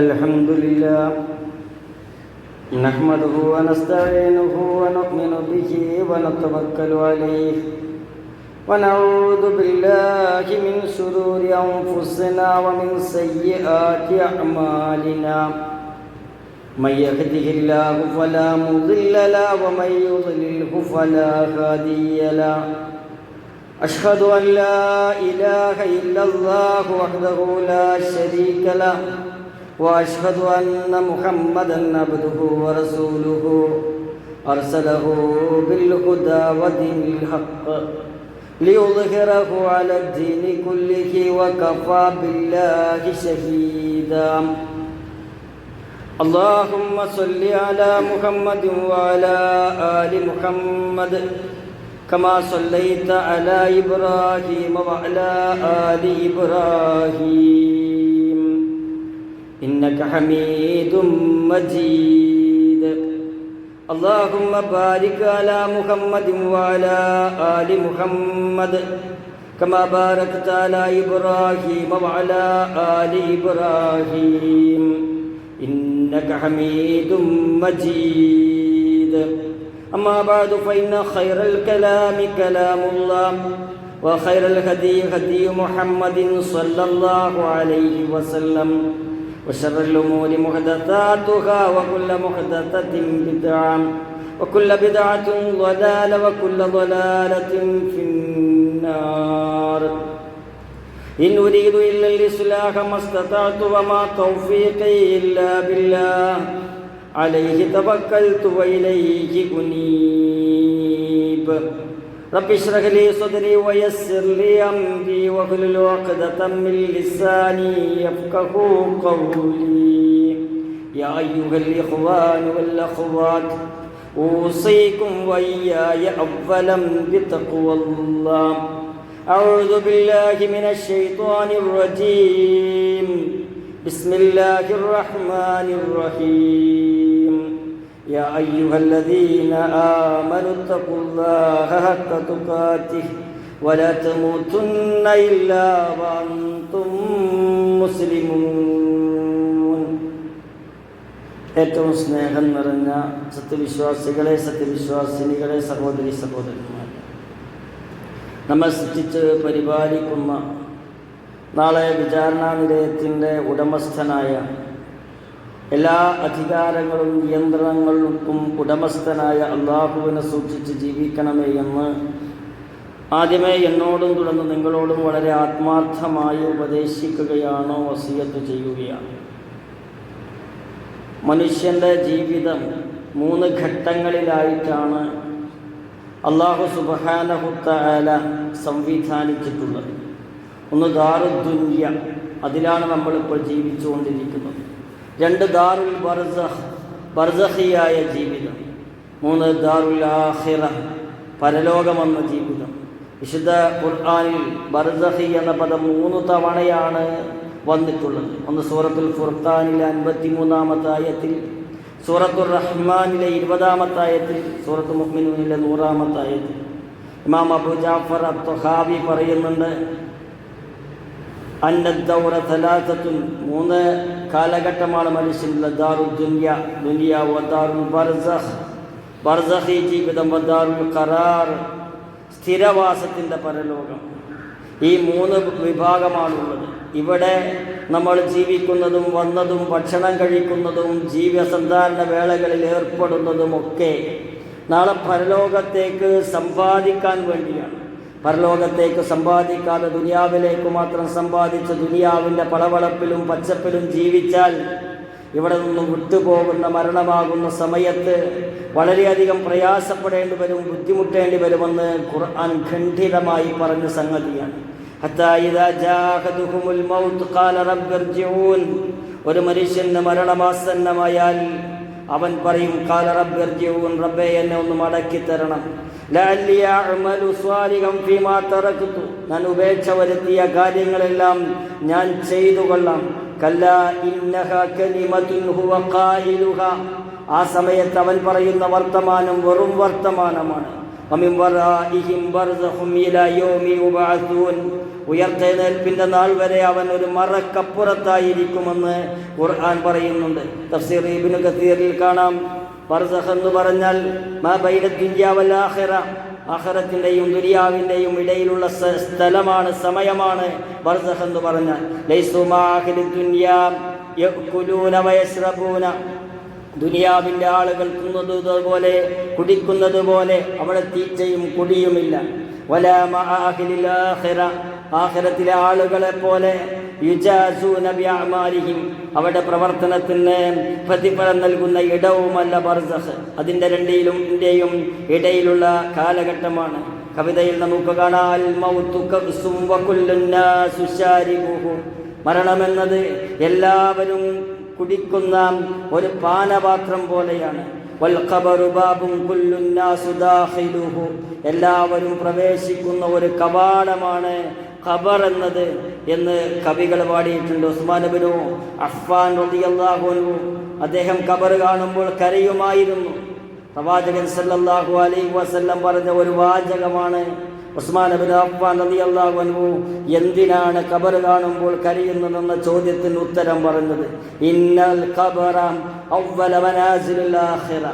الحمد لله نحمده ونستعينه ونؤمن به ونتوكل عليه ونعوذ بالله من شرور أنفسنا ومن سيئات أعمالنا من يهده الله فلا مضل له ومن يضلله فلا هادي له أشهد أن لا إله إلا الله وحده لا شريك له وأشهد أن محمدًا عبده ورسوله أرسله بالهدى ودين الحق ليظهره على الدين كله وكفى بالله شهيدا اللهم صل على محمد وعلى آل محمد كما صليت على إبراهيم وعلى آل إبراهيم إنك حميد مجيد اللهم بارك على محمد وعلى آل محمد كما باركت على إبراهيم وعلى آل إبراهيم إنك حميد مجيد أما بعد فإن خير الكلام كلام الله وخير الهدي هدي محمد صلى الله عليه وسلم وشر الأمور محدثاتها وكل محدثة بدعة وكل بدعة ضلالة وكل ضلالة في النار إن أريد إلا الإصلاح ما استطعت وما توفيقي إلا بالله عليه توكلت وإليه أنيب رب اشرح لي صدري ويسر لي أمري واحلل عقدة من لساني يفقهوا قولي يا أيها الإخوان والأخوات أوصيكم وإياي أولا بتقوى الله أعوذ بالله من الشيطان الرجيم بسم الله الرحمن الرحيم يا أيها الذين آمنوا اتقوا الله حق تقاته ولا تموتن إلا وأنتم مسلمون ഏറ്റവും സ്നേഹം നിറഞ്ഞ സത്യവിശ്വാസികളെ സത്യവിശ്വാസിനികളെ സഹോദരി സഹോദരന്മാരെ, നമ്മെ സൃഷ്ടിച്ച് പരിപാലിക്കുന്ന നാളെ വിചാരണാ നിലയത്തിൻ്റെ ഉടമസ്ഥനായ എല്ലാ അധികാരങ്ങളും നിയന്ത്രണങ്ങൾക്കും ഉടമസ്ഥനായ അള്ളാഹുവിനെ സൂക്ഷിച്ച് ജീവിക്കണമേ എന്ന് ആദ്യമേ എന്നോടും തുടർന്ന് നിങ്ങളോടും വളരെ ആത്മാർത്ഥമായി ഉപദേശിക്കുകയാണോ വസിയത്ത് ചെയ്യുകയാണ്. മനുഷ്യൻ്റെ ജീവിതം 3 ഘട്ടങ്ങളിലായിട്ടാണ് അള്ളാഹു സുബ്ഹാനഹു തആല സംവിധാനിച്ചിട്ടുള്ളത്. ഒന്ന് ദാറുദ്ദുനിയ, അതിലാണ് നമ്മളിപ്പോൾ ജീവിച്ചുകൊണ്ടിരിക്കുന്നത്. 2 ദാറുൽ ബർസഖ്, ബർസഖിയായ ജീവിതം. 3 ദാറുൽ ആഖിറ, പരലോകമെന്ന ജീവിതം. വിശുദ്ധ ഖുർആനിൽ ബർസഖി എന്ന പദം 3 തവണയാണ് വന്നിട്ടുള്ളത്. ഒന്ന് സൂറത്തുൽ ഫുർഖാനിലെ 53-ാമത്തെ ആയത്തിൽ, സൂറത്തുർ റഹ്മാനിലെ 20-ാമത്തെ ആയത്തിൽ, സൂറത്തുൽ മുഅ്മിനൂനിലെ 100-ാമത്തെ ആയത്തിൽ. ഇമാം അബൂ ജാഫർ അത്ത്-തഹാവി പറയുന്നുണ്ട്, അന്നദ്ദൗറ തലാസത്തുൻ, 3 കാലഘട്ടമാണ് മനുഷ്യനുള്ള. ദാറുദ്ദുനിയ, ദുനിയ, വദാറുൽ ബർസഖ്, ബർസഖി ജീവിതം, വദാറുൽ ഖറാർ, സ്ഥിരവാസത്തിൻ്റെ പരലോകം. ഈ 3 വിഭാഗമാണുള്ളത്. ഇവിടെ നമ്മൾ ജീവിക്കുന്നതും വന്നതും ഭക്ഷണം കഴിക്കുന്നതും ജീവസന്ധാരണ വേളകളിൽ ഏർപ്പെടുന്നതുമൊക്കെ നാളെ പരലോകത്തേക്ക് സമ്പാദിക്കാൻ വേണ്ടിയാണ്. പരലോകത്തേക്ക് സമ്പാദിക്കാതെ ദുനിയാവിലേക്ക് മാത്രം സമ്പാദിച്ച് ദുനിയാവിൻ്റെ പളവളപ്പിലും പച്ചപ്പിലും ജീവിച്ചാൽ ഇവിടെ നിന്നും വിട്ടുപോകുന്ന മരണമാകുന്ന സമയത്ത് വളരെയധികം പ്രയാസപ്പെടേണ്ടി വരും, ബുദ്ധിമുട്ടേണ്ടി വരുമെന്ന് ഖുർആൻ ഖണ്ഡിതമായി പറഞ്ഞ സംഗതിയാണ്. ഹത്താ ഇദാ ജാഅഹദുഹുമുൽ മൗത്ത് ഖാല റബ്ബി ഇർജിഊൻ, ഒരു മനുഷ്യന് മരണമാസന്നമായാൽ അവൻ പറയും, ഖാല റബ്ബി ഇർജിഊൻ, റബ്ബേ എന്നെ ഒന്ന് മടക്കി തരണം. ലഅല്ലി അഅമലു സ്വാലിഹൻ ഫീമാ തറക്തു, ഞാൻ ഉപേക്ഷ വരുത്തിയ കാര്യങ്ങളെല്ലാം ഞാൻ ചെയ്തു കൊള്ളാം. കല്ലാ ഇന്നഹാ കലിമത്തുൻ ഹുവ ഖായിലുഹാ, ആ സമയത്ത് അവൻ പറയുന്ന വർത്തമാനം വെറും വർത്തമാനമാണ്. വമിൻ വറാഇഹിം ബർസഖും ഇലാ യൗമി യുബഅസൂൻ. ഉയർത്തെഴുന്നേൽപ്പിന്റെ നാൾ വരെ അവൻ ഒരു മറക്കപ്പുറത്തായിരിക്കുമെന്ന് ഖുർആൻ പറയുന്നുണ്ട്. തഫ്സീർ ഇബ്നു കസീറിൽ കാണാം, ബർസഖ് എന്ന് പറഞ്ഞാൽ മാ ബൈന ദുനിയ വൽ ആഖിറ, ആഖിറത്തിന്റെയും ദുനിയാവിന്റെയും ഇടയിലുള്ള സ്ഥലമാണ്, സമയമാണ് ബർസഖ് എന്ന് പറഞ്ഞാൽ. ലൈസു മാഅഖിലി ദുനിയാ യഅകുലൂന വയശ്റബൂന, ദുനിയാവിൻ്റെ ആളുകൾ തിന്നതുപോലെ കുടിക്കുന്നത് പോലെ അവിടെ തീറ്റയും കുടിയുമില്ല. വലാ മഅഖിലിൽ ആഖിറ, ആഖിറത്തിലെ ആളുകളെ പോലെ യുജാസൂന ബിഅഅമാലിഹിം, അവരുടെ പ്രവർത്തനത്തിന് പ്രതിഫലം നൽകുന്ന ഇടവുമല്ല ബർസഖ്. അതിൻ്റെ രണ്ടിന്റെയും ഇടയിലുള്ള കാലഘട്ടമാണ്. കവിതയിൽ നമുക്ക് കാണാം, അൽ മൗതു കഅ്സും വകുല്ലുന്നാസു ശാരിബുഹു, മരണമെന്നത് എല്ലാവരും കുടിക്കുന്ന ഒരു പാനപാത്രം പോലെയാണ്. വൽ ഖബറു ബാബുൻ കുല്ലുന്നാസു ദാഖിലുഹു, എല്ലാവരും പ്രവേശിക്കുന്ന ഒരു കവാടമാണ് ഖബർ എന്നത് എന്ന് കവികൾ പാടിയിട്ടുണ്ട്. ഉസ്മാൻ ഇബ്നു അഫ്ഫാൻ റളിയല്ലാഹു അൻഹു അദ്ദേഹം ഖബർ കാണുമ്പോൾ കരയുമായിരുന്നു. പ്രവാചകൻ സല്ലല്ലാഹു അലൈഹി വസല്ലം പറഞ്ഞ ഒരു വാചകമാണ് ഉസ്മാൻ ഇബ്നു അഫ്ഫാൻ റളിയല്ലാഹു അൻഹു എന്തിനാണ് ഖബർ കാണുമ്പോൾ കരയുന്നതെന്ന ചോദ്യത്തിന് ഉത്തരം പറഞ്ഞത്, ഇന്നൽ ഖബറ അവ്വല മനാസിലുൽ ആഖിറ,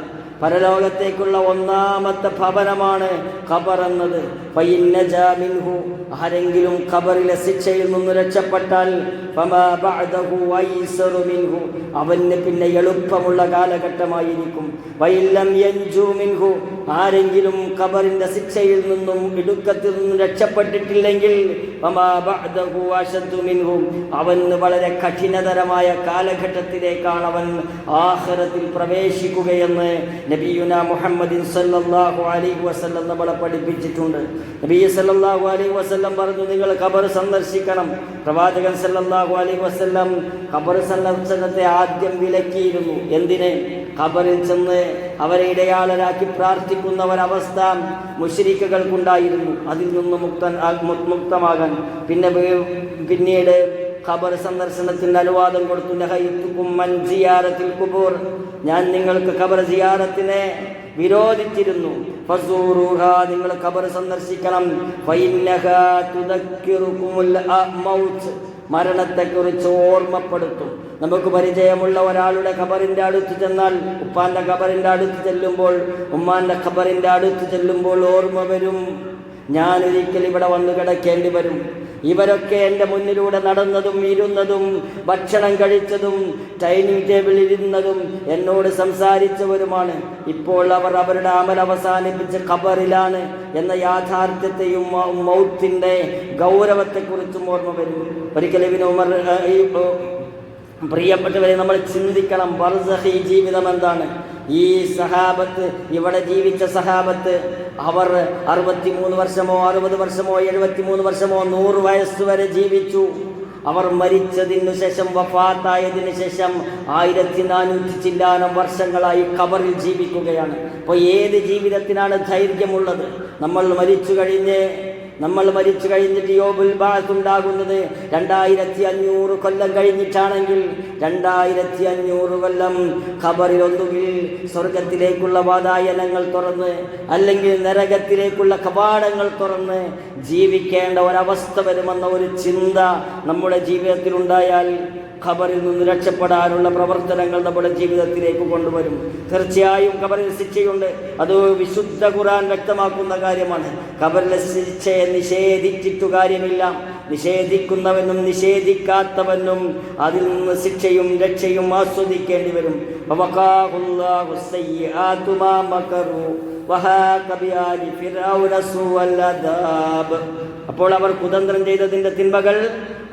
പരലോകത്തേക്കുള്ള ഒന്നാമത്തെ ഭവനമാണ് ഖബർ എന്നത്. ഫഇന്നജാ മിൻഹു, ആരെങ്കിലും ഖബറിലെ ശിക്ഷയിൽ നിന്ന് രക്ഷപ്പെട്ടാൽ ഫമാ ബഅദഹു ഐസറു മിൻഹു, അവന് പിന്നെ എളുപ്പമുള്ള കാലഘട്ടമായിരിക്കും. വഇല്ലം യൻജു മിൻഹു, ആരെങ്കിലും ഖബറിന്റെ ശിക്ഷയിൽ നിന്നും ഇടുക്കത്തിൽ നിന്നും രക്ഷപ്പെട്ടിട്ടില്ലെങ്കിൽ ഫമാ ബഅദഹു അശദ്ദു മിൻഹു, അവന് വളരെ കഠിനതരമായ കാലഘട്ടത്തിലേക്കാണ് അവൻ ആഖിറത്തിൽ പ്രവേശിക്കുകയെന്ന് നബിയുന മുഹമ്മദിൻ സല്ലല്ലാഹു അലൈഹി വസല്ലം നമ്മളെ പഠിപ്പിച്ചിട്ടുണ്ട്. നബി സല്ലല്ലാഹു അലൈഹി വസല്ലം പറഞ്ഞു, നിങ്ങൾ ഖബർ സന്ദർശിക്കണം. പ്രവാചകൻ സല്ലല്ലാഹു അലൈഹി വസല്ലം ഖബർ സന്ദർശനത്തെ ആദ്യം വിലക്കിയിരുന്നു. എന്തിന്? ഖബറിൽ ചെന്ന് അവരെ ഇടയാളരാക്കി പ്രാർത്ഥിക്കുന്ന ഒരവസ്ഥ മുശ്രിക്കുകൾക്കുണ്ടായിരുന്നു. അതിൽ നിന്ന് മുക്തമാകാൻ പിന്നീട് ഖബർ സന്ദർശനത്തിന് അനുവാദം കൊടുത്തു. നഹയ്തുകും മൻ സിയാറത്തിൽ ഖുബൂർ, ഞാൻ നിങ്ങൾക്ക് ഖബർ സിയാറത്തിനെ വിരോധിച്ചിരുന്നു. ഫസൂറുഹാ, നിങ്ങൾ ഖബർ സന്ദർശിക്കണം. ഫഇന്നഹാ തുദക്കിറുകുമുൽ മൗത്ത്, മരണത്തെക്കുറിച്ച് ഓർമ്മപ്പെടുത്തും. നമുക്ക് പരിചയമുള്ള ഒരാളുടെ ഖബറിൻ്റെ അടുത്ത് ചെന്നാൽ, ഉപ്പാന്റെ ഖബറിൻ്റെ അടുത്ത് ചെല്ലുമ്പോൾ, ഉമ്മാന്റെ ഖബറിൻ്റെ അടുത്ത് ചെല്ലുമ്പോൾ ഓർമ്മ വരും, ഞാനൊരിക്കൽ ഇവിടെ വന്ന് കിടക്കേണ്ടി വരും. ഇവരൊക്കെ എൻ്റെ മുന്നിലൂടെ നടന്നതും ഇരുന്നതും ഭക്ഷണം കഴിച്ചതും ഡൈനിങ് ടേബിളിൽ ഇരുന്നതും എന്നോട് സംസാരിച്ചവരുമാണ്. ഇപ്പോൾ അവർ അവരുടെ അമൽ അവസാനിപ്പിച്ച് ഖബറിലാണ് എന്ന യാഥാർത്ഥ്യത്തെയും മൗത്തിൻ്റെ ഗൗരവത്തെക്കുറിച്ചും ഓർമ്മ വരും. ഒരിക്കൽ ഇബ്നു ഉമർ, പ്രിയപ്പെട്ടവരെ, നമ്മൾ ചിന്തിക്കണം, ബർസഖി ജീവിതം എന്താണ്? ഈ സഹാബത്ത്, ഇവിടെ ജീവിച്ച സഹാബത്ത്, അവർ 63 വർഷമോ 60 വർഷമോ 73 വർഷമോ 100 വയസ്സ് വരെ ജീവിച്ചു. അവർ മരിച്ചതിനു ശേഷം, വഫാത്തായതിനു ശേഷം 1400 ചില്ലാനം വർഷങ്ങളായി ഖബറിൽ ജീവിക്കുകയാണ്. അപ്പോൾ ഏത് ജീവിതത്തിനാണ് ധൈര്യമുള്ളത്? നമ്മൾ മരിച്ചു കഴിഞ്ഞിട്ട് യോബുൽ ബാഅത്ത് ഉണ്ടാകുന്നത് 2500 കൊല്ലം കഴിഞ്ഞിട്ടാണെങ്കിൽ 2500 കൊല്ലം ഖബറിൽ ഒന്നുകിൽ സ്വർഗത്തിലേക്കുള്ള വാതായനങ്ങൾ തുറന്ന് അല്ലെങ്കിൽ നരകത്തിലേക്കുള്ള കവാടങ്ങൾ തുറന്ന് ജീവിക്കേണ്ട ഒരവസ്ഥ വരുമെന്ന ഒരു ചിന്ത നമ്മുടെ ജീവിതത്തിൽ ഉണ്ടായാൽ ഖബറിൽ നിന്ന് രക്ഷപ്പെടാനുള്ള പ്രവർത്തനങ്ങൾ നമ്മുടെ ജീവിതത്തിലേക്ക് കൊണ്ടുവരും. തീർച്ചയായും ഖബറിൽ ശിക്ഷയുണ്ട്. അത് വിശുദ്ധ ഖുർആൻ വ്യക്തമാക്കുന്ന കാര്യമാണ്. ഖബറിലെ ശിക്ഷയെ നിഷേധിച്ചിട്ടു കാര്യമില്ല. നിഷേധിക്കുന്നവനും നിഷേധിക്കാത്തവനും അതിൽ നിന്ന് ശിക്ഷയും രക്ഷയും ആസ്വദിക്കേണ്ടി വരും. അപ്പോൾ അവർ കുതന്ത്രം ചെയ്തതിൻ്റെ തിന്മകൾ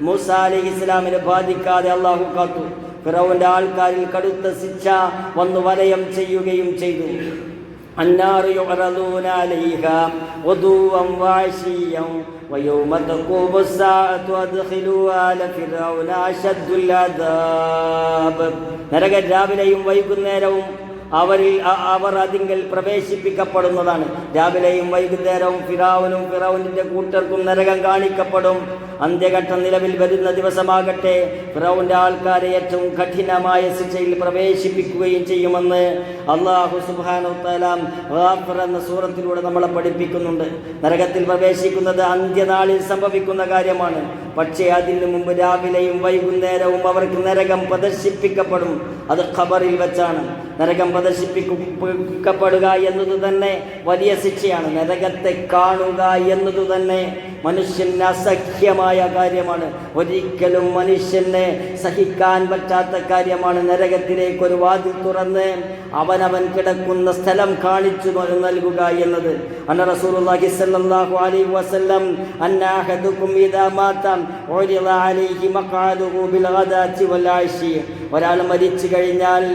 മൂസ അലൈഹിസ്സലാമിനെ ബാധിക്കാതെ അള്ളാഹു കാത്തു. ഫിറഔന്റെ ആൾക്കാരിൽ കടുത്ത ശിക്ഷ വന്നു വലയം ചെയ്യുകയും ചെയ്തു. അന്നാറു യുഅറദൂന അലൈഹാ ഗുദുവൻ വഅശിയ്യൻ വയൗമ തഖൂമു സ്സാഅതു അദ്ഖിലൂ ആല ഫിറഔന അശദ്ദുൽ അദാബ്. നരകം രാവിലെയും വൈകുന്നേരവും അവർ അതിങ്കൽ പ്രവേശിപ്പിക്കപ്പെടുന്നതാണ്. രാവിലെയും വൈകുന്നേരവും ഫിറഔനിന്റെ കൂട്ടർക്കും നരകം കാണിക്കപ്പെടും. അന്ത്യഘട്ടം നിലവിൽ വരുന്ന ദിവസമാകട്ടെ ഫിറഔന്റെ ആൾക്കാരെ ഏറ്റവും കഠിനമായ ശിക്ഷയിൽ പ്രവേശിപ്പിക്കുകയും ചെയ്യുമെന്ന് അല്ലാഹു സുബ്ഹാനഹു വ തആല ഗാഫിർ എന്ന സൂറത്തിലൂടെ നമ്മളെ പഠിപ്പിക്കുന്നുണ്ട്. നരകത്തിൽ പ്രവേശിക്കുന്നത് അന്ത്യനാളിൽ സംഭവിക്കുന്ന കാര്യമാണ്. പക്ഷേ അതിന് മുമ്പ് രാവിലെയും വൈകുന്നേരവും അവർക്ക് നരകം പ്രദർശിപ്പിക്കപ്പെടും. അത് ഖബറിൽ വെച്ചാണ്. നരകം പ്രദർശിപ്പിക്കപ്പെടുക എന്നത് തന്നെ വലിയ ശിക്ഷയാണ്. നരകത്തെ കാണുക എന്നത് തന്നെ മനുഷ്യന് അസഹ്യമായ കാര്യമാണ്. ഒരിക്കലും മനുഷ്യനെ സഹിക്കാൻ പറ്റാത്ത കാര്യമാണ് നരകത്തിലേക്ക് ഒരു വാതിൽ തുറന്ന് അവനവൻ കിടക്കുന്ന സ്ഥലം കാണിച്ചു നൽകുക എന്നത്. അന്ന റസൂലുള്ളാഹി സ്വല്ലല്ലാഹു അലൈഹി വസല്ലം അന്ന അഹദുകും ഇദാ മാത ഉരിദ അലൈഹി മഖഅദുഹു ബിൽ ഗദാത്തി വൽ ആശി. ഒരാൾ മരിച്ചു കഴിഞ്ഞാൽ,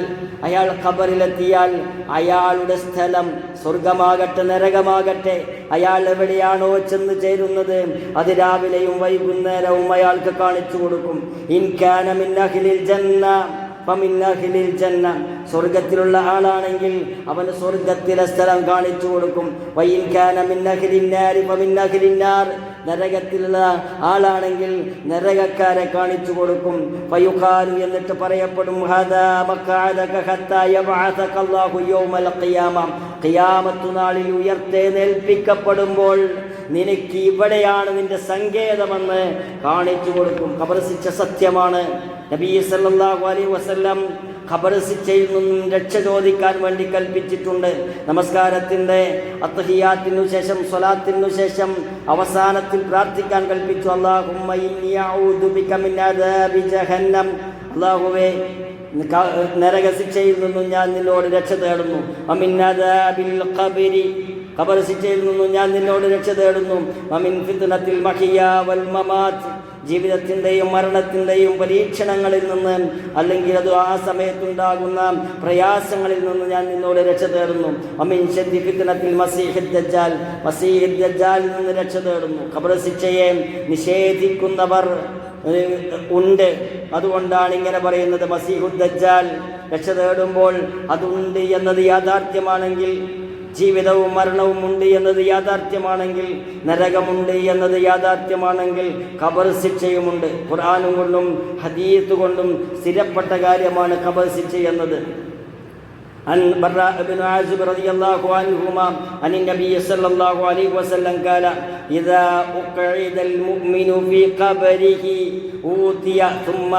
അയാൾ ഖബറിലെത്തിയാൽ അയാളുടെ സ്ഥലം സ്വർഗമാകട്ടെ നരകമാകട്ടെ അയാൾ എവിടെയാണോ ചെന്ന് ചേരുന്നത് അത് രാവിലെയും വൈകുന്നേരവും അയാൾക്ക് കാണിച്ചു കൊടുക്കും. ഇൻ കാന മിൻ അഹ്ലിൽ ജന്ന ഫമിൻ അഹ്ലിൽ ജന്ന. സ്വർഗത്തിലുള്ള ആളാണെങ്കിൽ അവന് സ്വർഗത്തിലെ സ്ഥലം കാണിച്ചു കൊടുക്കും. വഇൻ കാന മിൻ അഹ്ലിൻ നാരി ഫമിൻ അഹ്ലിൻ നാർ. നരകത്തിലുള്ള ആളാണെങ്കിൽ നരകക്കാരെ കാണിച്ചു കൊടുക്കും. ഫയുഖാലു, എന്നിട്ട് പറയപ്പെടും, ഹദാ മഖഅദക ഹത്താ യബ്അസക അല്ലാഹു യൗമൽ ഖിയാമ. ഖിയാമത്ത് നാളിൽ ഉയർത്തെഴുന്നേൽപ്പിക്കപ്പെടുമ്പോൾ നിനക്ക് ഇവിടെയാണ് നിന്റെ സങ്കേതമെന്ന് കാണിച്ചു കൊടുക്കും. ഖബർ ശിക്ഷ സത്യമാണ്. നബി സല്ലല്ലാഹു അലൈഹി വസല്ലം ഖബർ ശിക്ഷയിൽ നിന്നും രക്ഷ ചോദിക്കാൻ വേണ്ടി കൽപ്പിച്ചിട്ടുണ്ട്. നമസ്കാരത്തിൻ്റെ അത്തഹിയാത്തിനു ശേഷം സ്വലാത്തിനു ശേഷം അവസാനത്തിൽ പ്രാർത്ഥിക്കാൻ കൽപ്പിച്ചു. അല്ലാഹുമ്മ ഇന്നി അഊദു ബിക മിൻ അദാബി ജഹന്നം. അല്ലാഹുവേ, നരക ശിക്ഷയിൽ നിന്നും ഞാൻ നിന്നോട് രക്ഷ തേടുന്നു. വമിൻ അദാബിൽ ഖബരി. ഖബർ ശിക്ഷയിൽ നിന്നും ഞാൻ നിന്നോട് രക്ഷ തേടുന്നു. വമിൻ ഫിത്നത്തിൽ മഹിയ വൽ മമാത്ത്. ജീവിതത്തിൻ്റെയും മരണത്തിൻ്റെയും പരീക്ഷണങ്ങളിൽ നിന്ന്, അല്ലെങ്കിൽ അത് ആ സമയത്തുണ്ടാകുന്ന പ്രയാസങ്ങളിൽ നിന്ന് ഞാൻ നിന്നോട് രക്ഷ തേടുന്നു. അമിൻ ശദ്ദി ഫിത്നത്തിൽ മസീഹുദ് ദജ്ജാൽ. മസീഹുദ് ദജ്ജാലിൽ നിന്ന് രക്ഷ തേടുന്നു. ഖബർ ശിക്ഷയെ നിഷേധിക്കുന്നവർ ഉണ്ട്. അതുകൊണ്ടാണ് ഇങ്ങനെ പറയുന്നത്. മസീഹുദ് ദജ്ജാൽ രക്ഷ തേടുമ്പോൾ അതുണ്ട് എന്നത് യാഥാർത്ഥ്യമാണെങ്കിൽ, ജീവിതവും മരണവും ഉണ്ട് എന്നത് യാഥാർത്ഥ്യമാണെങ്കിൽ, നരകമുണ്ട് എന്നത് യാഥാർത്ഥ്യമാണെങ്കിൽ, ഖബർ ശിക്ഷയുമുണ്ട്. ഖുർആനും കൊണ്ടും ഹദീസ് കൊണ്ടും സ്ഥിരപ്പെട്ട കാര്യമാണ് ഖബർ ശിക്ഷ എന്നത്. عن براء بن عازب رضي الله عنهما عن النبي صلى الله عليه وسلم قال إذا أقعد المؤمن في قبره أوتي ثم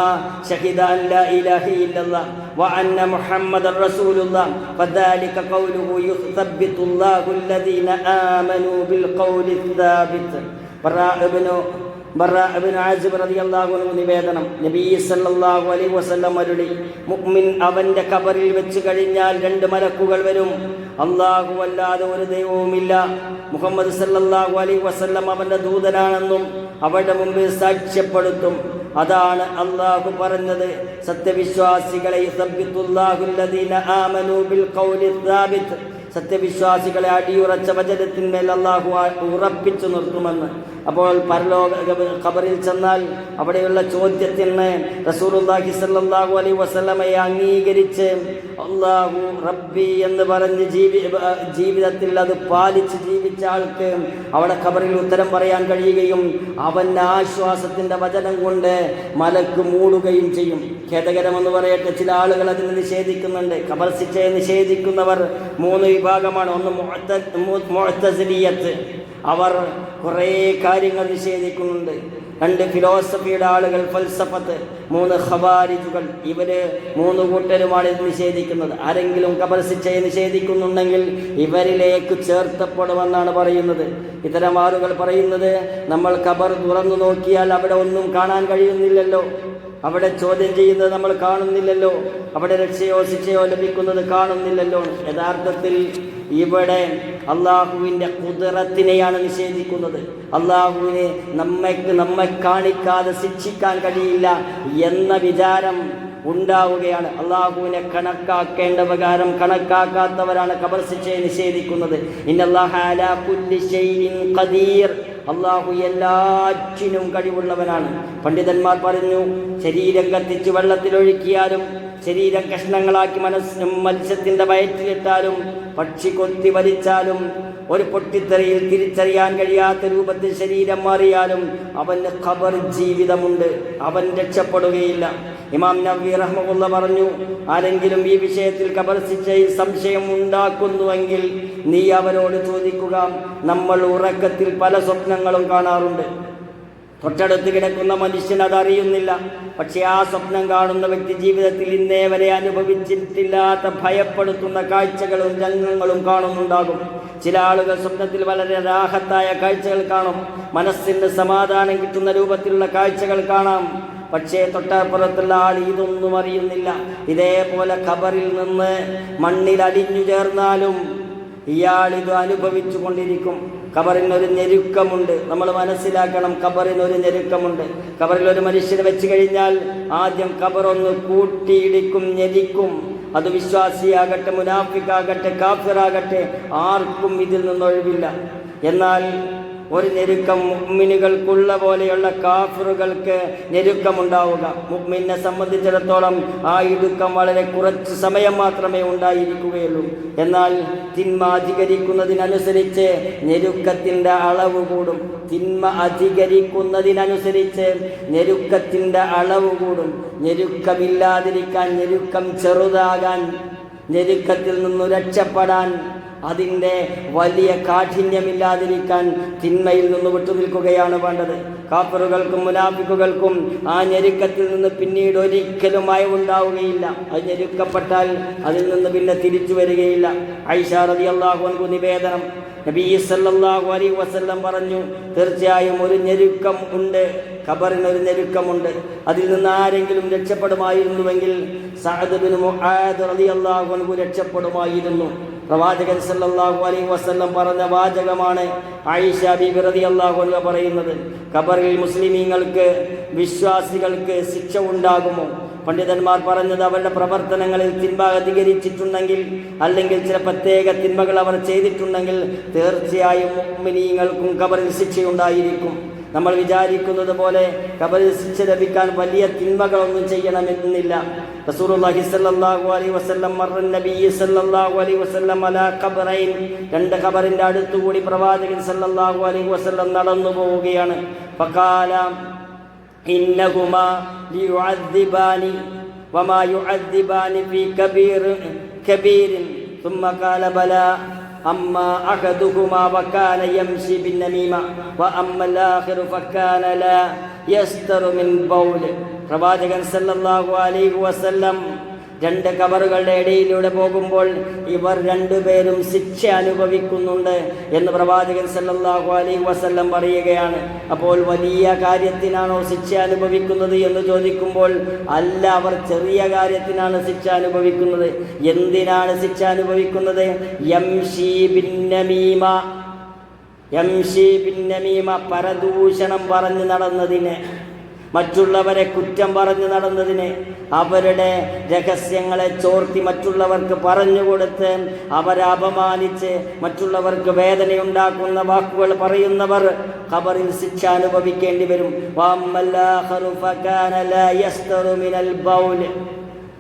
شهد أن لا إله إلا الله وأن محمد رسول الله فذلك قوله يثبت الله الذين آمنوا بالقول الثابت. നിവേദനം. നബി സല്ലല്ലാഹു അലൈഹി വസല്ലം അരുളി, മുഅ്മിൻ അവന്റെ ഖബറിൽ വെച്ച് കഴിഞ്ഞാൽ രണ്ട് മലക്കുകൾ വരും. അല്ലാഹു അല്ലാതെ ഒരു ദൈവവുമില്ല, മുഹമ്മദ് സല്ലല്ലാഹു അലൈഹി വസല്ലം അവന്റെ ദൂതനാണെന്നും അവരുടെ മുമ്പിൽ സാക്ഷ്യപ്പെടുത്തും. അതാണ് അല്ലാഹു പറഞ്ഞത്, സത്യവിശ്വാസികളെ യുസബ്ബിതുല്ലാഹുല്ലദീന ആമനൂ ബിൽ ഖൗലി ത്സാബിത്. സത്യവിശ്വാസികളെ അടിയുറച്ച വചനത്തിന്മേൽ അല്ലാഹു ഉറപ്പിച്ചു നിർത്തുമെന്ന്. അപ്പോൾ പരലോക ഖബറിൽ ചെന്നാൽ അവിടെയുള്ള ചോദ്യത്തിന് റസൂലുള്ളാഹി സ്വല്ലല്ലാഹു അലൈഹി വസല്ലമയെ അംഗീകരിച്ച് അല്ലാഹു റബ്ബി എന്ന് പറഞ്ഞ് ജീവിതത്തിൽ അത് പാലിച്ച് ജീവിച്ച ആൾക്ക് അവിടെ ഖബറിൽ ഉത്തരം പറയാൻ കഴിയുകയും അവൻ്റെ ആശ്വാസത്തിൻ്റെ വചനം കൊണ്ട് മലക്ക് മൂടുകയും ചെയ്യും. ഖേദകരമെന്ന് പറയട്ടെ, ചില ആളുകൾ അതിനെ നിഷേധിക്കുന്നുണ്ട്. ഖബർ ശിക്ഷയെ നിഷേധിക്കുന്നവർ മൂന്ന് വിഭാഗമാണ്. ഒന്ന് മുഅ്തസിലിയത്ത്, അവർ കുറേ കാര്യങ്ങൾ നിഷേധിക്കുന്നുണ്ട്. രണ്ട് ഫിലോസഫിയുടെ ആളുകൾ, ഫൽസഫത്ത്. മൂന്ന് ഖവാരിജുകൾ. ഇവര് മൂന്ന് കൂട്ടരുമാണ് ഇത് നിഷേധിക്കുന്നത്. ആരെങ്കിലും ഖബർ ശിക്ഷയെ നിഷേധിക്കുന്നുണ്ടെങ്കിൽ ഇവരിലേക്ക് ചേർത്തപ്പെടുമെന്നാണ് പറയുന്നത്. ഇത്തരം ആളുകൾ പറയുന്നത്, നമ്മൾ ഖബർ തുറന്നു നോക്കിയാൽ അവിടെ ഒന്നും കാണാൻ കഴിയുന്നില്ലല്ലോ, അവിടെ ചോദ്യം ചെയ്യുന്നത് നമ്മൾ കാണുന്നില്ലല്ലോ, അവിടെ രക്ഷയോ ശിക്ഷയോ ലഭിക്കുന്നത് കാണുന്നില്ലല്ലോ. യഥാർത്ഥത്തിൽ ഇവിടെ അള്ളാഹുവിൻ്റെ ഖുദ്റത്തിനെയാണ് നിഷേധിക്കുന്നത്. അള്ളാഹുവിനെ നമ്മെ കാണിക്കാതെ ശിക്ഷിക്കാൻ കഴിയില്ല എന്ന വിചാരം ഉണ്ടാവുകയാണ്. അള്ളാഹുവിനെ കണക്കാക്കേണ്ട പ്രകാരം കണക്കാക്കാത്തവരാണ് ഖബർ ശിക്ഷയെ നിഷേധിക്കുന്നത്. ഇന്നല്ലാഹ അലാ കുല്ലി ഷൈഇൻ ഖദീർ. അള്ളാഹു എല്ലാറ്റിനും കഴിവുള്ളവനാണ്. പണ്ഡിതന്മാർ പറഞ്ഞു, ശരീരം കത്തിച്ച് വെള്ളത്തിലൊഴുക്കിയാലും, ശരീരം കഷ്ണങ്ങളാക്കി മത്സ്യത്തിന്റെ വയറ്റിലിട്ടാലും, പക്ഷി കൊത്തി വലിച്ചാലും, ഒരു പൊട്ടിത്തെറിയിൽ തിരിച്ചറിയാൻ കഴിയാത്ത രൂപത്തിൽ ശരീരം മാറിയാലും അവന് ഖബർ ജീവിതമുണ്ട്, അവൻ രക്ഷപ്പെടുകയില്ല. ഇമാം നവവി റഹ്മത്തുള്ളാഹി പറഞ്ഞു, ആരെങ്കിലും ഈ വിഷയത്തിൽ ഖബർ ശിക്ഷയിൽ സംശയം ഉണ്ടാക്കുന്നുവെങ്കിൽ നീ അവരോട് ചോദിക്കുക, നമ്മൾ ഉറക്കത്തിൽ പല സ്വപ്നങ്ങളും കാണാറുണ്ട്. തൊട്ടടുത്ത് കിടക്കുന്ന മനുഷ്യൻ അതറിയുന്നില്ല. പക്ഷെ ആ സ്വപ്നം കാണുന്ന വ്യക്തി ജീവിതത്തിൽ ഇന്നേ വരെ അനുഭവിച്ചിട്ടില്ലാത്ത ഭയപ്പെടുത്തുന്ന കാഴ്ചകളും രംഗങ്ങളും കാണുന്നുണ്ടാകും. ചില ആളുകൾ സ്വപ്നത്തിൽ വളരെ രാഹത്തായ കാഴ്ചകൾ കാണും, മനസ്സിന് സമാധാനം കിട്ടുന്ന രൂപത്തിലുള്ള കാഴ്ചകൾ കാണാം. പക്ഷേ തൊട്ടപ്പുറത്തുള്ള ആൾ ഇതൊന്നും അറിയുന്നില്ല. ഇതേപോലെ ഖബറിൽ നിന്ന് മണ്ണിൽ അലിഞ്ഞു ചേർന്നാലും ഇയാൾ ഇത് അനുഭവിച്ചു കൊണ്ടിരിക്കും. ഖബറിനൊരു ഞെരുക്കമുണ്ട്, നമ്മൾ മനസ്സിലാക്കണം. ഖബറിനൊരു ഞെരുക്കമുണ്ട്. ഖബറിൽ ഒരു മനുഷ്യനെ വെച്ച് കഴിഞ്ഞാൽ ആദ്യം ഖബറൊന്ന് കൂട്ടിയിടിക്കും, ഞെരിക്കും. അത് വിശ്വാസിയാകട്ടെ, മുനാഫിക്കാകട്ടെ, കാഫിറാകട്ടെ, ആർക്കും ഇതിൽ നിന്നൊഴിവില്ല. എന്നാൽ ഒരു ഞെരുക്കം മുഅ്മിനുകൾക്കുള്ള പോലെയുള്ള കാഫിറുകൾക്ക് ഞെരുക്കമുണ്ടാവുക. മുഅ്മിനെ സംബന്ധിച്ചിടത്തോളം ആ ഇടുക്കം വളരെ കുറച്ച് സമയം മാത്രമേ ഉണ്ടായിരിക്കുകയുള്ളൂ. എന്നാൽ തിന്മ അധികരിക്കുന്നതിനനുസരിച്ച് ഞെരുക്കത്തിൻ്റെ അളവ് കൂടും. തിന്മ അധികരിക്കുന്നതിനനുസരിച്ച് ഞെരുക്കത്തിൻ്റെ അളവ് കൂടും. ഞെരുക്കമില്ലാതിരിക്കാൻ, ഞെരുക്കം ചെറുതാകാൻ, ഞെരുക്കത്തിൽ നിന്നു രക്ഷപ്പെടാൻ, അതിൻ്റെ വലിയ കാഠിന്യമില്ലാതിരിക്കാൻ തിന്മയിൽ നിന്ന് വിട്ടുനിൽക്കുകയാണ് വേണ്ടത്. കാഫിറുകൾക്കും മുനാഫിക്കുകൾക്കും ആ ഞെരുക്കത്തിൽ നിന്ന് പിന്നീട് ഒരിക്കലും അയവുണ്ടാവുകയില്ല. അത് ഞെരുക്കപ്പെട്ടാൽ അതിൽ നിന്ന് പിന്നെ തിരിച്ചു വരികയില്ല. ആയിഷ റളിയല്ലാഹു അൻഹ നിവേദനം, നബി സല്ലല്ലാഹു അലൈഹി വസല്ലം പറഞ്ഞു, തീർച്ചയായും ഒരു ഞെരുക്കം ഉണ്ട്, ഖബറിനൊരു ഞെരുക്കമുണ്ട്. അതിൽ നിന്ന് ആരെങ്കിലും രക്ഷപ്പെടുമായിരുന്നുവെങ്കിൽ സഅദ് ബിൻ മുആദ് റളിയല്ലാഹു അൻഹു രക്ഷപ്പെടുമായിരുന്നു. പ്രവാചകൻ സല്ലല്ലാഹു അലൈഹി വസല്ലം പറഞ്ഞ വാചകമാണ് ആയിഷ ബീബി റളിയല്ലാഹു അൻഹ പറയുന്നത്. ഖബറിൽ മുസ്ലിമീങ്ങൾക്ക്, വിശ്വാസികൾക്ക് ശിക്ഷ ഉണ്ടാകുമോ? പണ്ഡിതന്മാർ പറഞ്ഞത്, അവരുടെ പ്രവർത്തനങ്ങളിൽ തിന്മ അധികരിച്ചിട്ടുണ്ടെങ്കിൽ, അല്ലെങ്കിൽ ചില പ്രത്യേക തിന്മകൾ അവർ ചെയ്തിട്ടുണ്ടെങ്കിൽ തീർച്ചയായും മുഅ്മിനീങ്ങൾക്കും ഖബറിൽ ശിക്ഷയുണ്ടായിരിക്കും. നമ്മൾ വിചാരിക്കുന്നത് പോലെ ഖബറിൽ ശിക്ഷ ലഭിക്കാൻ വലിയ തിന്മകളൊന്നും ചെയ്യണമെന്നില്ല. റസൂലുള്ളാഹി സ്വല്ലല്ലാഹു അലൈഹി വസല്ലം മർറൻ നബി സ്വല്ലല്ലാഹു അലൈഹി വസല്ലം അലാ ഖബറൈൻ, രണ്ട് ഖബറിന്റെ അടുത്തുകൂടി പ്രവാചകൻ സ്വല്ലല്ലാഹു അലൈഹി വസല്ലം നടന്നു പോവുകയാണ്. ഫഖാല ഇന്നഹുമാ ലിയുഅദ്ദിബാനി വമാ യുഅദ്ദിബാനി ഫീ കബീരിൻ ثم قال بلى أما أحدهما وكان يمشي بالنميمة وأما الآخر فكان لا يستر من بول. പ്രവാചകൻ സല്ലല്ലാഹു അലൈഹി വസല്ലം രണ്ട് ഖബറുകളുടെ ഇടയിലൂടെ പോകുമ്പോൾ ഇവർ രണ്ടുപേരും ശിക്ഷ അനുഭവിക്കുന്നുണ്ട് എന്ന് പ്രവാചകൻ സല്ലല്ലാഹു അലൈഹി വസല്ലം പറയുകയാണ്. അപ്പോൾ വലിയ കാര്യത്തിനാണോ ശിക്ഷ അനുഭവിക്കുന്നത് എന്ന് ചോദിക്കുമ്പോൾ അല്ല, അവർ ചെറിയ കാര്യത്തിനാണ് ശിക്ഷ അനുഭവിക്കുന്നത്. എന്തിനാണ് ശിക്ഷ അനുഭവിക്കുന്നത്? യംശി ബിന്നമീമ, യംശി ബിന്നമീമ, പരദൂഷണം പറഞ്ഞു നടന്നതിന്, മറ്റുള്ളവരെ കുറ്റം പറഞ്ഞു നടന്നതിന്, അവരുടെ രഹസ്യങ്ങളെ ചോർത്തി മറ്റുള്ളവർക്ക് പറഞ്ഞുകൊടുത്ത് അവരെ അപമാനിച്ച് മറ്റുള്ളവർക്ക് വേദനയുണ്ടാക്കുന്ന വാക്കുകൾ പറയുന്നവർ ഖബറിൽ ശിക്ഷ അനുഭവിക്കേണ്ടി വരും.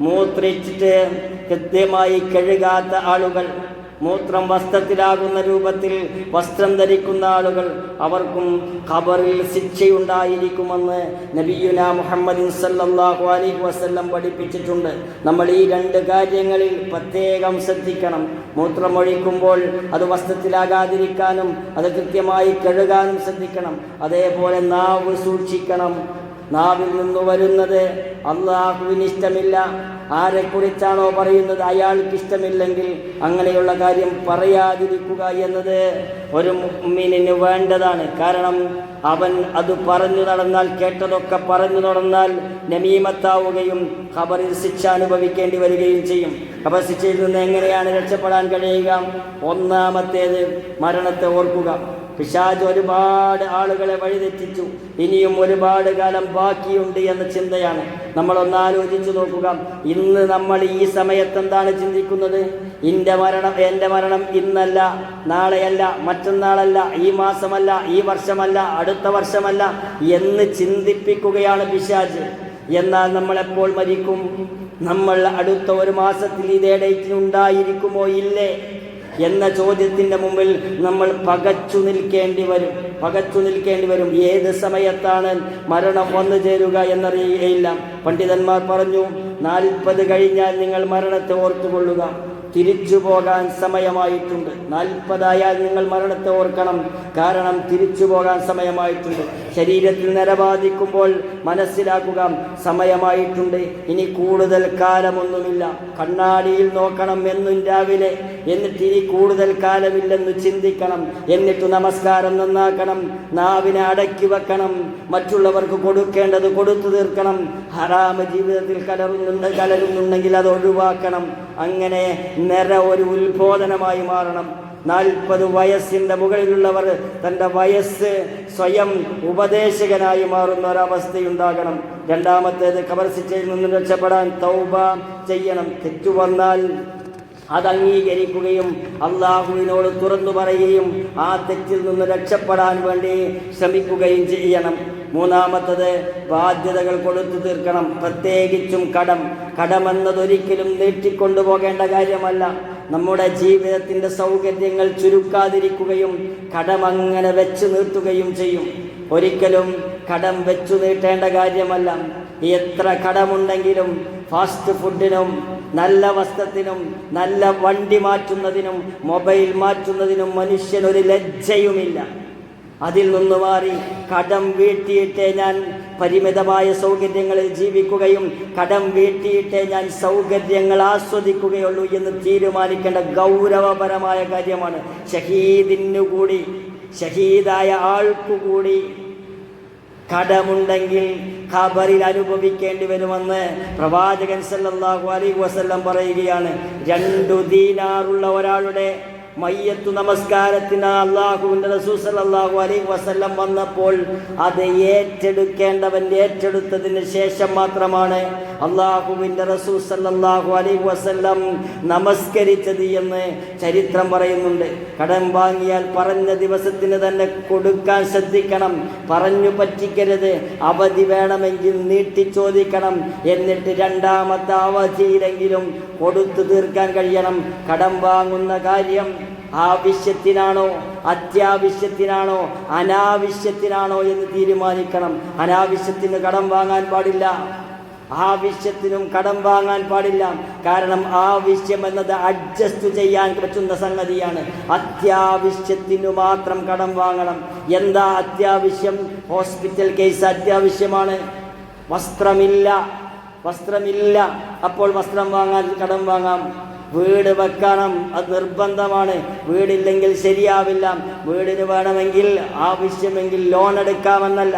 മൂത്രിച്ചിട്ട് കൃത്യമായി കഴുകാത്ത ആളുകൾ, മൂത്രം വസ്ത്രത്തിലാകുന്ന രൂപത്തിൽ വസ്ത്രം ധരിക്കുന്ന ആളുകൾ, അവർക്കും ഖബറിൽ ശിക്ഷയുണ്ടായിരിക്കുമെന്ന് നബിയുനാ മുഹമ്മദ് സല്ലല്ലാഹു അലൈഹി വസല്ലം പഠിപ്പിച്ചിട്ടുണ്ട്. നമ്മൾ ഈ രണ്ട് കാര്യങ്ങളിൽ പ്രത്യേകം ശ്രദ്ധിക്കണം. മൂത്രമൊഴിക്കുമ്പോൾ അത് വസ്ത്രത്തിലാകാതിരിക്കാനും അത് കൃത്യമായി കഴുകാനും ശ്രദ്ധിക്കണം. അതേപോലെ നാവ് സൂക്ഷിക്കണം. നാവിൽ നിന്ന് വരുന്നത് അള്ളാഹുവിന് ഇഷ്ടമില്ല. ആരെക്കുറിച്ചാണോ പറയുന്നത് അയാൾക്ക് ഇഷ്ടമില്ലെങ്കിൽ അങ്ങനെയുള്ള കാര്യം പറയാതിരിക്കുക എന്നത് ഒരു മുഅ്മിനിന് വേണ്ടതാണ്. കാരണം അവൻ അത് പറഞ്ഞു നടന്നാൽ, കേട്ടതൊക്കെ പറഞ്ഞു നടന്നാൽ നമീമത്താവുകയും ഖബറിൽ ശിക്ഷ അനുഭവിക്കേണ്ടി വരികയും ചെയ്യും. ഖബർ ശിക്ഷയിൽ നിന്ന് എങ്ങനെയാണ് രക്ഷപ്പെടാൻ കഴിയുക? ഒന്നാമത്തേത്, മരണത്തെ ഓർക്കുക. പിശാച് ഒരുപാട് ആളുകളെ വഴിതെറ്റിച്ചു, ഇനിയും ഒരുപാട് കാലം ബാക്കിയുണ്ട് എന്ന ചിന്തയാണ്. നമ്മളൊന്ന് ആലോചിച്ചു നോക്കുക. ഇന്ന് നമ്മൾ ഈ സമയത്ത് എന്താണ് ചിന്തിക്കുന്നത്? എൻ്റെ മരണം ഇന്നല്ല, നാളെയല്ല, മറ്റന്നാളല്ല, ഈ മാസമല്ല, ഈ വർഷമല്ല, അടുത്ത വർഷമല്ല എന്ന് ചിന്തിപ്പിക്കുകയാണ് പിശാച്. എന്നാൽ നമ്മളെപ്പോൾ മരിക്കും? നമ്മൾ അടുത്ത ഒരു മാസത്തിൽ ഇതേ ഡേറ്റിനുണ്ടായിരിക്കുമോ ഇല്ലേ എന്ന ചോദ്യത്തിൻ്റെ മുമ്പിൽ നമ്മൾ പകച്ചു നിൽക്കേണ്ടി വരും. ഏത് സമയത്താണ് മരണം വന്നു ചേരുക എന്നറിയുകയില്ല. പണ്ഡിതന്മാർ പറഞ്ഞു, 40 കഴിഞ്ഞാൽ നിങ്ങൾ മരണത്തെ ഓർത്തുകൊള്ളുക, തിരിച്ചു പോകാൻ സമയമായിട്ടുണ്ട്. 40 നിങ്ങൾ മരണത്തെ ഓർക്കണം, കാരണം തിരിച്ചു പോകാൻ സമയമായിട്ടുണ്ട്. ശരീരത്തിൽ നരബാധിക്കുമ്പോൾ മനസ്സിലാക്കുക, സമയമായിട്ടുണ്ട്, ഇനി കൂടുതൽ കാലമൊന്നുമില്ല. കണ്ണാടിയിൽ നോക്കണം എന്നും രാവിലെ, എന്നിട്ട് ഇനി കൂടുതൽ കാലമില്ലെന്ന് ചിന്തിക്കണം. എന്നിട്ട് നമസ്കാരം നന്നാക്കണം, നാവിനെ അടക്കി വെക്കണം, മറ്റുള്ളവർക്ക് കൊടുക്കേണ്ടത് കൊടുത്തു തീർക്കണം. ഹറാമ് ജീവിതത്തിൽ കലരുന്നുണ്ടെങ്കിൽ അത് ഒഴിവാക്കണം. അങ്ങനെ ഒരു ഉത്ബോധനമായി മാറണം. 40 വയസ്സിൻ്റെ മുകളിലുള്ളവർ തൻ്റെ വയസ്സ് സ്വയം ഉപദേശകനായി മാറുന്ന ഒരവസ്ഥയുണ്ടാകണം. രണ്ടാമത്തേത്, ഖബർ ശിക്ഷയിൽ നിന്ന് രക്ഷപ്പെടാൻ തൗബ ചെയ്യണം. തെറ്റു വന്നാൽ അത് അംഗീകരിക്കുകയും അള്ളാഹുവിനോട് തുറന്നു പറയുകയും ആ തെറ്റിൽ നിന്ന് രക്ഷപ്പെടാൻ വേണ്ടി ശ്രമിക്കുകയും ചെയ്യണം. മൂന്നാമത്തത്, ബാധ്യതകൾ കൊടുത്തു തീർക്കണം. പ്രത്യേകിച്ചും കടമെന്നതൊരിക്കലും നീട്ടിക്കൊണ്ടുപോകേണ്ട കാര്യമല്ല. നമ്മുടെ ജീവിതത്തിൻ്റെ സൗകര്യങ്ങൾ ചുരുക്കാതിരിക്കുകയും കടമങ്ങനെ വെച്ചു നീട്ടുകയും ചെയ്യും. ഒരിക്കലും കടം വെച്ചു നീട്ടേണ്ട കാര്യമല്ല. എത്ര കടമുണ്ടെങ്കിലും ഫാസ്റ്റ് ഫുഡിനും നല്ല വസ്ത്രത്തിനും നല്ല വണ്ടി മാറ്റുന്നതിനും മൊബൈൽ മാറ്റുന്നതിനും മനുഷ്യനൊരു ലജ്ജയുമില്ല. അതിൽ നിന്ന് മാറി കടം വീട്ടിയിട്ടേ ഞാൻ പരിമിതമായ സൗകര്യങ്ങളിൽ ജീവിക്കുകയും കടം വീട്ടിയിട്ടേ ഞാൻ സൗകര്യങ്ങൾ ആസ്വദിക്കുകയുള്ളൂ എന്ന് തീരുമാനിക്കേണ്ട ഗൗരവപരമായ കാര്യമാണ്. ഷഹീദിനുകൂടി, ഷഹീദായ ആൾക്കുകൂടി കടമുണ്ടെങ്കിൽ ഖബറിൽ അനുഭവിക്കേണ്ടി വരുമെന്ന് പ്രവാചകൻ സല്ലല്ലാഹു അലൈഹി വസല്ലം പറയുകയാണ്. 2 ദീനാറുള്ള ഒരാളുടെ മയ്യത്തു നമസ്കാരത്തിന് അല്ലാഹുവിൻ്റെ റസൂൽ സല്ലല്ലാഹു അലൈഹി വസല്ലം വന്നപ്പോൾ അത് ഏറ്റെടുക്കേണ്ടവൻ ഏറ്റെടുത്തതിന് ശേഷം മാത്രമാണ് അല്ലാഹുവിൻ്റെ റസൂൽ സല്ലല്ലാഹു അലൈഹി വസല്ലം നമസ്കരിച്ചത് എന്ന് ചരിത്രം പറയുന്നുണ്ട്. കടം വാങ്ങിയാൽ പറഞ്ഞ ദിവസത്തിന് തന്നെ കൊടുക്കാൻ ശ്രദ്ധിക്കണം. പറഞ്ഞു പറ്റിക്കരുത്. അവധി വേണമെങ്കിൽ നീട്ടി ചോദിക്കണം. എന്നിട്ട് രണ്ടാമത്തെ അവധിയിലെങ്കിലും കൊടുത്തു തീർക്കാൻ കഴിയണം. കടം വാങ്ങുന്ന കാര്യം ആവശ്യത്തിനാണോ, അത്യാവശ്യത്തിനാണോ, അനാവശ്യത്തിനാണോ എന്ന് തീരുമാനിക്കണം. അനാവശ്യത്തിന് കടം വാങ്ങാൻ പാടില്ല, ആവശ്യത്തിനും കടം വാങ്ങാൻ പാടില്ല. കാരണം ആവശ്യം എന്നത് അഡ്ജസ്റ്റ് ചെയ്യാൻ പറ്റുന്ന സംഗതിയാണ്. അത്യാവശ്യത്തിനു മാത്രം കടം വാങ്ങണം. എന്താ അത്യാവശ്യം? ഹോസ്പിറ്റൽ കേസ് അത്യാവശ്യമാണ്. വസ്ത്രമില്ല, അപ്പോൾ വസ്ത്രം വാങ്ങാൻ കടം വാങ്ങാം. വീട് വെക്കണം, അത് നിർബന്ധമാണ്. വീടില്ലെങ്കിൽ ശരിയാവില്ല. വീടിന് വേണമെങ്കിൽ ആവശ്യമെങ്കിൽ ലോൺ എടുക്കാമെന്നല്ല,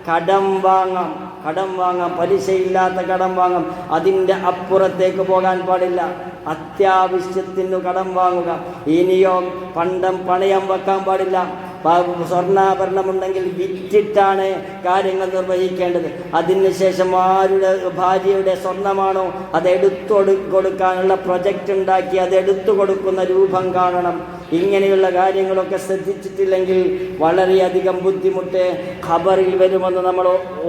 കടം വാങ്ങാം. പലിശയില്ലാത്ത കടം വാങ്ങാം. അതിൻ്റെ അപ്പുറത്തേക്ക് പോകാൻ പാടില്ല. അത്യാവശ്യത്തിന് കടം വാങ്ങുക. ഇനിയോ പണയം വെക്കാൻ പാടില്ല. സ്വർണ്ണാഭരണമുണ്ടെങ്കിൽ വിറ്റിട്ടാണ് കാര്യങ്ങൾ നിർവഹിക്കേണ്ടത്. അതിനുശേഷം ആരുടെ ഭാര്യയുടെ സ്വർണമാണോ അത് കൊടുക്കാനുള്ള പ്രൊജക്റ്റ് ഉണ്ടാക്കി അത് എടുത്തു കൊടുക്കുന്ന രൂപം കാണണം. ഇങ്ങനെയുള്ള കാര്യങ്ങളൊക്കെ ശ്രദ്ധിച്ചിട്ടില്ലെങ്കിൽ വളരെയധികം ബുദ്ധിമുട്ട് ഖബറിൽ വരുമെന്ന് നമ്മൾ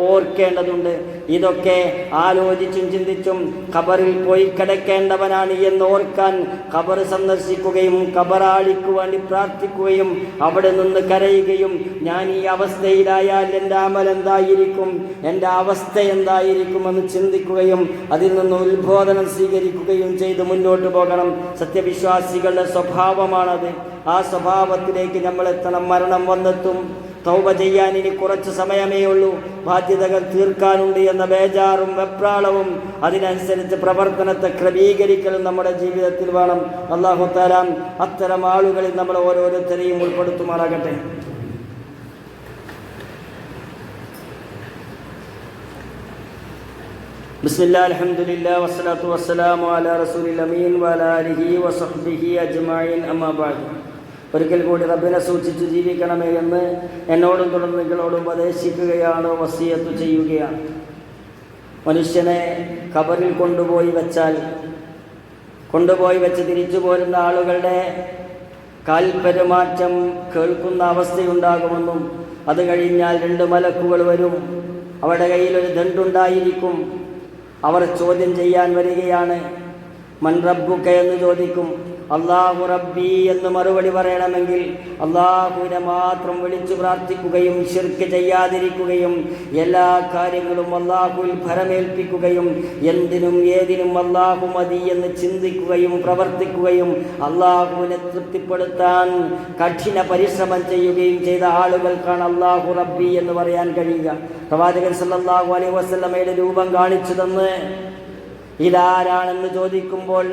ഓർക്കേണ്ടതുണ്ട്. ഇതൊക്കെ ആലോചിച്ചും ചിന്തിച്ചും ഖബറിൽ പോയി കിടക്കേണ്ടവനാണ് എന്ന് ഓർക്കാൻ ഖബർ സന്ദർശിക്കുകയും ഖബറാളിക്ക് വേണ്ടി പ്രാർത്ഥിക്കുകയും അവിടെ നിന്ന് കരയുകയും ഞാൻ ഈ അവസ്ഥയിലായാൽ എൻ്റെ അമൽ എന്തായിരിക്കും, എൻ്റെ അവസ്ഥ എന്തായിരിക്കുമെന്ന് ചിന്തിക്കുകയും അതിൽ നിന്ന് ഉത്ബോധനം സ്വീകരിക്കുകയും ചെയ്ത് മുന്നോട്ട് പോകണം. സത്യവിശ്വാസികളുടെ സ്വഭാവമാണത്. ആ സ്വഭാവത്തിലേക്ക് നമ്മൾ എത്തണം. മരണം വന്നെത്തും. തൗബ ചെയ്യാൻ ഇനി കുറച്ച് സമയമേ ഉള്ളൂ. ബാധ്യതകൾ തീർക്കാനുണ്ട് എന്ന ബേജാറും വെപ്രാളവും അതിനനുസരിച്ച് പ്രവർത്തനത്തെ ക്രമീകരിക്കലും നമ്മുടെ ജീവിതത്തിൽ വേണം. അല്ലാഹു തആല അത്തരം ആളുകളിൽ നമ്മൾ ഓരോരുത്തരെയും ഉൾപ്പെടുത്തുമാറാകട്ടെ. ബിസ്മില്ലാഹിർ അൽഹംദുലില്ലാഹി വസ്സലാത്തു വസ്സലാമു അലാ റസൂലിൽ അമീൻ വഅലാ ആലിഹി വസഹ്ബിഹി അജ്മഈൻ. അമ്മാ ബഅദ്. ഒരിക്കൽ കൂടി റബ്ബിനെ സൂക്ഷിച്ച് ജീവിക്കണമേ എന്ന് എന്നോടും തുടർന്ന് നിങ്ങളോടും ഉപദേശിക്കുകയാണ്, വസിയത്ത് ചെയ്യുകയാണ്. മനുഷ്യനെ ഖബറിൽ കൊണ്ടുപോയി വെച്ചാൽ കൊണ്ടുപോയി വെച്ച് തിരിച്ചു പോരുന്ന ആളുകളുടെ കാൽപെരുമാറ്റം കേൾക്കുന്ന അവസ്ഥയുണ്ടാകുമെന്നും അത് കഴിഞ്ഞാൽ 2 മലക്കുകൾ വരും. അവരുടെ കയ്യിൽ ഒരു ദണ്ടുണ്ടായിരിക്കും. അവർ ചോദ്യം ചെയ്യാൻ വരികയാണ്. മൻ റബ്ബുക എന്ന് ചോദിക്കും. അല്ലാഹു റബ്ബി എന്ന് മറുപടി പറയണമെങ്കിൽ അല്ലാഹുവിനെ മാത്രം വിളിച്ചു പ്രാർത്ഥിക്കുകയും ശിർക്ക് ചെയ്യാതിരിക്കുകയും എല്ലാ കാര്യങ്ങളും അല്ലാഹുവിൽ ഭരമേൽപ്പിക്കുകയും എന്തിനും ഏതിനും അല്ലാഹു മതി എന്ന് ചിന്തിക്കുകയും പ്രവർത്തിക്കുകയും അല്ലാഹുവിനെ തൃപ്തിപ്പെടുത്താൻ കഠിന പരിശ്രമം ചെയ്യുകയും ചെയ്ത ആളുകൾക്കാണ് അല്ലാഹു റബ്ബി എന്ന് പറയാൻ കഴിയുക. പ്രവാചകൻ സല്ലല്ലാഹു അലൈഹി വസല്ലമയുടെ രൂപം കാണിച്ചു തന്ന് ഇതാരാണെന്ന് ചോദിക്കുമ്പോൾ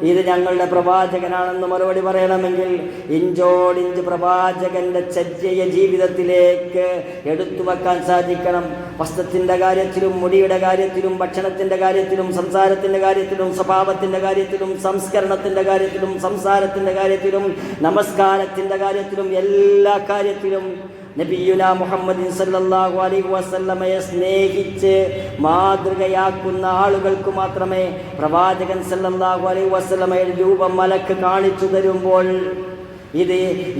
ഇത് ഞങ്ങളുടെ പ്രവാചകനാണെന്ന് മറുപടി പറയണമെങ്കിൽ ഇഞ്ചോടിഞ്ച് പ്രവാചകന്റെ ചര്യ ജീവിതത്തിലേക്ക് എടുത്തു വെക്കാൻ സാധിക്കണം. വസ്ത്രത്തിൻ്റെ കാര്യത്തിലും മുടിയുടെ കാര്യത്തിലും ഭക്ഷണത്തിൻ്റെ കാര്യത്തിലും സംസാരത്തിൻ്റെ കാര്യത്തിലും സ്വഭാവത്തിൻ്റെ കാര്യത്തിലും സംസ്കരണത്തിൻ്റെ കാര്യത്തിലും സംസാരത്തിൻ്റെ കാര്യത്തിലും നമസ്കാരത്തിൻ്റെ കാര്യത്തിലും എല്ലാ കാര്യത്തിലും നബിയുനാ മുഹമ്മദ് സല്ലല്ലാഹു അലൈഹി വസല്ലമയെ സ്നേഹിച്ച് മാതൃകയാക്കുന്ന ആളുകൾക്ക് മാത്രമേ പ്രവാചകൻ സല്ലല്ലാഹു അലൈഹി വസല്ലമയുടെ രൂപം മലക്ക് കാണിച്ചു തരുമ്പോൾ ഇത്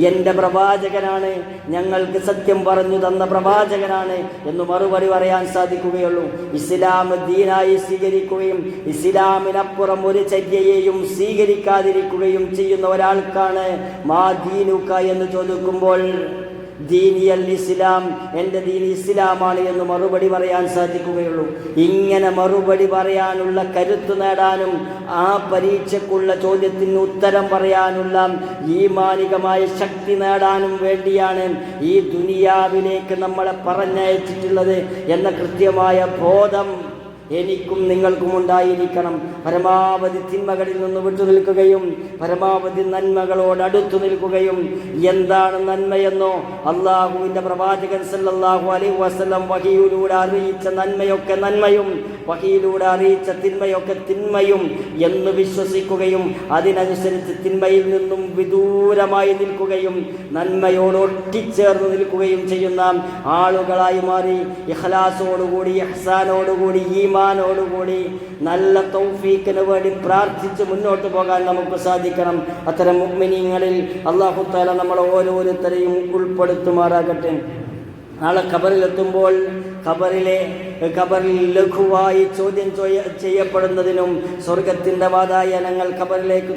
എൻ്റെ പ്രവാചകനാണ്, ഞങ്ങൾക്ക് സത്യം പറഞ്ഞു തന്ന പ്രവാചകനാണ് എന്ന് മറുപടി പറയാൻ സാധിക്കുകയുള്ളൂ. ഇസ്ലാം ദീനായി സ്വീകരിക്കുകയും ഇസ്ലാമിനപ്പുറം ഒരു ചര്യയെയും സ്വീകരിക്കാതിരിക്കുകയും ചെയ്യുന്ന ഒരാൾക്കാണ് മാ ദീനുക എന്ന് ചോദിക്കുമ്പോൾ ദീനിയൽ ഇസ്ലാം, എൻ്റെ ദീൻ ഇസ്ലാമാണ് എന്ന് മറുപടി പറയാൻ സാധിക്കുകയുള്ളൂ. ഇങ്ങനെ മറുപടി പറയാനുള്ള കരുത്ത് നേടാനും ആ പരീക്ഷയ്ക്കുള്ള ചോദ്യത്തിന് ഉത്തരം പറയാനുള്ള ഈമാനികമായ ശക്തി നേടാനും വേണ്ടിയാണ് ഈ ദുനിയാവിലേക്ക് നമ്മളെ പറഞ്ഞയച്ചിട്ടുള്ളത് എന്ന കൃത്യമായ ബോധം എനിക്കും നിങ്ങൾക്കും ഉണ്ടായിരിക്കണം. പരമാവധി തിന്മകളിൽ നിന്ന് വിട്ടുനിൽക്കുകയും പരമാവധി നന്മകളോട് അടുത്തു നിൽക്കുകയും. എന്താണ് നന്മയെന്നോ അള്ളാഹുവിൻ്റെ പ്രവാചകൻ സല്ലല്ലാഹു അലൈഹി വസല്ലം വഹിയിലൂടെ അറിയിച്ച നന്മയൊക്കെ നന്മയും വഹിയിലൂടെ അറിയിച്ച തിന്മയൊക്കെ തിന്മയും എന്ന് വിശ്വസിക്കുകയും അതിനനുസരിച്ച് തിന്മയിൽ നിന്നും വിദൂരമായി നിൽക്കുകയും നന്മയോട് ഒട്ടിച്ചേർന്ന് നിൽക്കുകയും ചെയ്യുന്ന ആളുകളായി മാറി ഇഖ്ലാസോടുകൂടി ഇഹ്സാനോടുകൂടി ഈമാനോടുകൂടി നല്ല തൗഫീഖിന് വേണ്ടി പ്രാർത്ഥിച്ച് മുന്നോട്ട് പോകാൻ നമുക്ക് സാധിക്കണം. അത്തരം മുഅ്മിനീങ്ങളിൽ അല്ലാഹു തആല നമ്മളെ ഓരോരുത്തരെയും ഉൾപ്പെടുത്തുമാറാകട്ടെ. നാളെ ഖബറിലെത്തുമ്പോൾ ഖബറിൽ ലഘുവായി ചോദ്യം ചെയ്യപ്പെടുന്നതിനും സ്വർഗത്തിൻ്റെ വാതായനങ്ങൾ ഖബറിലേക്ക്